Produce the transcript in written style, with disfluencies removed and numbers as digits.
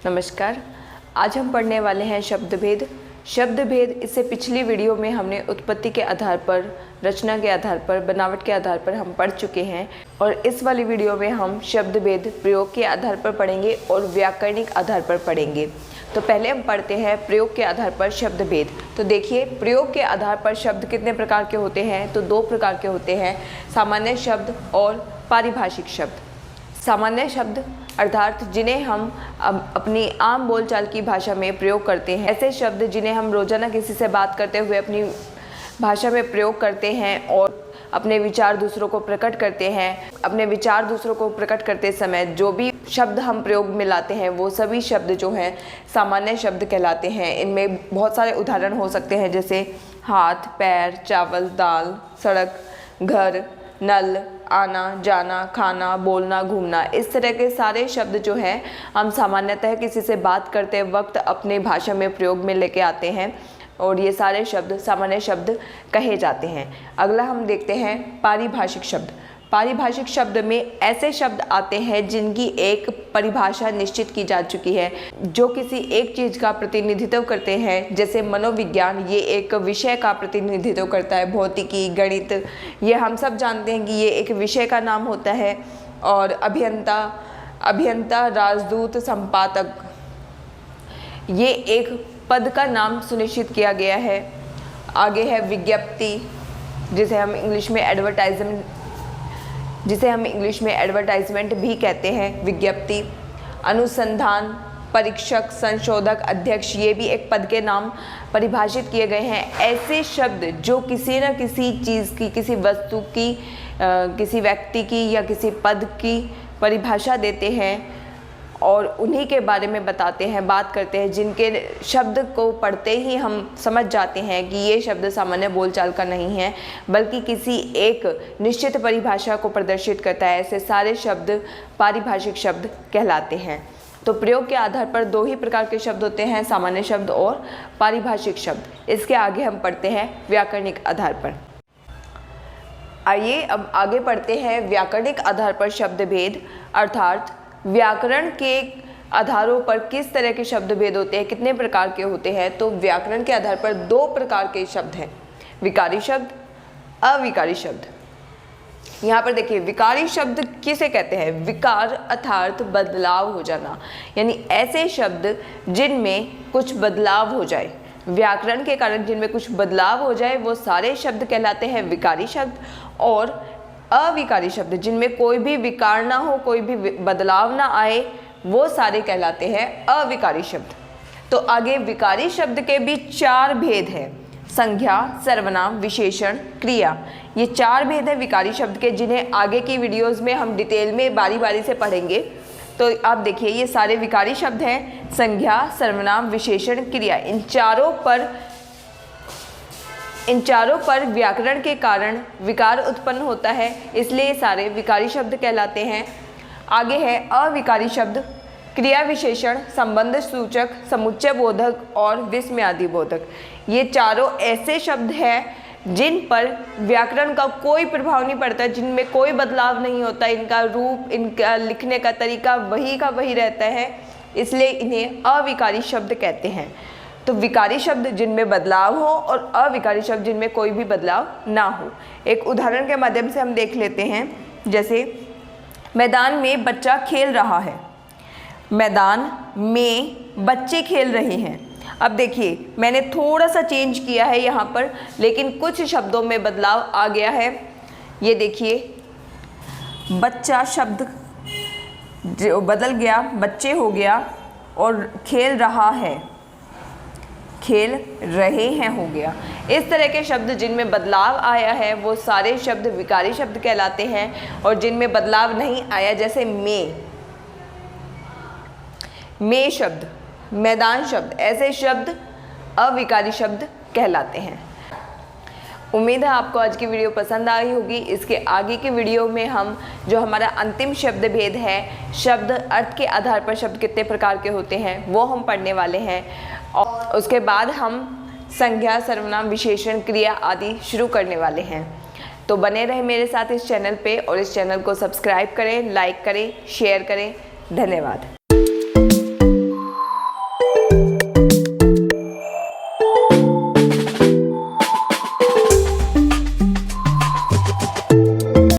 नमस्कार। आज हम पढ़ने वाले हैं शब्द भेद। शब्द भेद, इससे पिछली वीडियो में हमने उत्पत्ति के आधार पर, रचना के आधार पर, बनावट के आधार पर हम पढ़ चुके हैं और इस वाली वीडियो में हम शब्द भेद प्रयोग के आधार पर पढ़ेंगे और व्याकरणिक आधार पर पढ़ेंगे। तो पहले हम पढ़ते हैं प्रयोग के आधार पर शब्द भेद। तो देखिए, प्रयोग के आधार पर शब्द कितने प्रकार के होते हैं? तो दो प्रकार के होते हैं, सामान्य शब्द और पारिभाषिक शब्द। सामान्य शब्द अर्थात जिन्हें हम अपनी आम बोलचाल की भाषा में प्रयोग करते हैं, ऐसे शब्द जिन्हें हम रोजाना किसी से बात करते हुए अपनी भाषा में प्रयोग करते हैं और अपने विचार दूसरों को प्रकट करते हैं। अपने विचार दूसरों को प्रकट करते समय जो भी शब्द हम प्रयोग में लाते हैं वो सभी शब्द जो हैं सामान्य शब्द कहलाते हैं। इनमें बहुत सारे उदाहरण हो सकते हैं, जैसे हाथ, पैर, चावल, दाल, सड़क, घर, नल, आना, जाना, खाना, बोलना, घूमना। इस तरह के सारे शब्द जो हैं हम सामान्यतः किसी से बात करते वक्त अपने भाषा में प्रयोग में लेके आते हैं और ये सारे शब्द सामान्य शब्द कहे जाते हैं। अगला हम देखते हैं पारिभाषिक शब्द। पारिभाषिक शब्द में ऐसे शब्द आते हैं जिनकी एक परिभाषा निश्चित की जा चुकी है, जो किसी एक चीज़ का प्रतिनिधित्व करते हैं। जैसे मनोविज्ञान, ये एक विषय का प्रतिनिधित्व करता है। भौतिकी, गणित, ये हम सब जानते हैं कि ये एक विषय का नाम होता है। और अभियंता, राजदूत, संपादक, ये एक पद का नाम सुनिश्चित किया गया है। आगे है विज्ञप्ति, जिसे हम इंग्लिश में एडवर्टाइजमेंट भी कहते हैं। विज्ञप्ति, अनुसंधान, परीक्षक, संशोधक, अध्यक्ष, ये भी एक पद के नाम परिभाषित किए गए हैं। ऐसे शब्द जो किसी न किसी चीज़ की, किसी वस्तु की, किसी व्यक्ति की या किसी पद की परिभाषा देते हैं और उन्हीं के बारे में बताते हैं, बात करते हैं, जिनके शब्द को पढ़ते ही हम समझ जाते हैं कि ये शब्द सामान्य बोलचाल का नहीं है बल्कि किसी एक निश्चित परिभाषा को प्रदर्शित करता है। ऐसे सारे शब्द पारिभाषिक शब्द कहलाते हैं। तो प्रयोग के आधार पर दो ही प्रकार के शब्द होते हैं, सामान्य शब्द और पारिभाषिक शब्द। इसके आगे हम पढ़ते हैं व्याकरणिक आधार पर। आइए अब आगे पढ़ते हैं व्याकरणिक आधार पर शब्द भेद, अर्थात व्याकरण के आधारों पर किस तरह के शब्द भेद होते हैं, कितने प्रकार के होते हैं। तो व्याकरण के आधार पर दो प्रकार के शब्द हैं, विकारी शब्द, अविकारी शब्द। यहाँ पर देखिए, विकारी शब्द किसे कहते हैं? विकार अर्थात बदलाव हो जाना, यानी ऐसे शब्द जिनमें कुछ बदलाव हो जाए, व्याकरण के कारण जिनमें कुछ बदलाव हो जाए, वो सारे शब्द कहलाते हैं विकारी शब्द। और अविकारी शब्द जिनमें कोई भी विकार ना हो, कोई भी बदलाव ना आए, वो सारे कहलाते हैं अविकारी शब्द। तो आगे विकारी शब्द के भी चार भेद हैं, संज्ञा, सर्वनाम, विशेषण, क्रिया। ये चार भेद हैं विकारी शब्द के, जिन्हें आगे की वीडियोस में हम डिटेल में बारी बारी से पढ़ेंगे। तो आप देखिए, ये सारे विकारी शब्द हैं, संज्ञा, सर्वनाम, विशेषण, क्रिया। इन चारों पर व्याकरण के कारण विकार उत्पन्न होता है, इसलिए ये सारे विकारी शब्द कहलाते हैं। आगे है अविकारी शब्द, क्रिया विशेषण, संबंध सूचक, समुच्चय बोधक और विस्मयादि बोधक। ये चारों ऐसे शब्द हैं जिन पर व्याकरण का कोई प्रभाव नहीं पड़ता, जिनमें कोई बदलाव नहीं होता, इनका रूप, इनका लिखने का तरीका वही का वही रहता है, इसलिए इन्हें अविकारी शब्द कहते हैं। तो विकारी शब्द जिनमें बदलाव हो और अविकारी शब्द जिनमें कोई भी बदलाव ना हो। एक उदाहरण के माध्यम से हम देख लेते हैं, जैसे मैदान में बच्चा खेल रहा है। मैदान में बच्चे खेल रहे हैं। अब देखिए, मैंने थोड़ा सा चेंज किया है यहाँ पर, लेकिन कुछ शब्दों में बदलाव आ गया है। ये देखिए, बच्चा शब्द जो बदल गया, बच्चे हो गया, और खेल रहा है, खेल रहे हैं हो गया। इस तरह के शब्द जिनमें बदलाव आया है वो सारे शब्द विकारी शब्द कहलाते हैं, और जिनमें बदलाव नहीं आया, जैसे में शब्द, मैदान शब्द, ऐसे शब्द अविकारी शब्द कहलाते हैं। उम्मीद है आपको आज की वीडियो पसंद आई होगी। इसके आगे की वीडियो में हम जो हमारा अंतिम शब्द भेद है, शब्द अर्थ के आधार पर शब्द कितने प्रकार के होते हैं, वो हम पढ़ने वाले हैं। और उसके बाद हम संज्ञा, सर्वनाम, विशेषण, क्रिया आदि शुरू करने वाले हैं। तो बने रहे मेरे साथ इस चैनल पे और इस चैनल को सब्सक्राइब करें, लाइक करें, शेयर करें। धन्यवाद। हैं।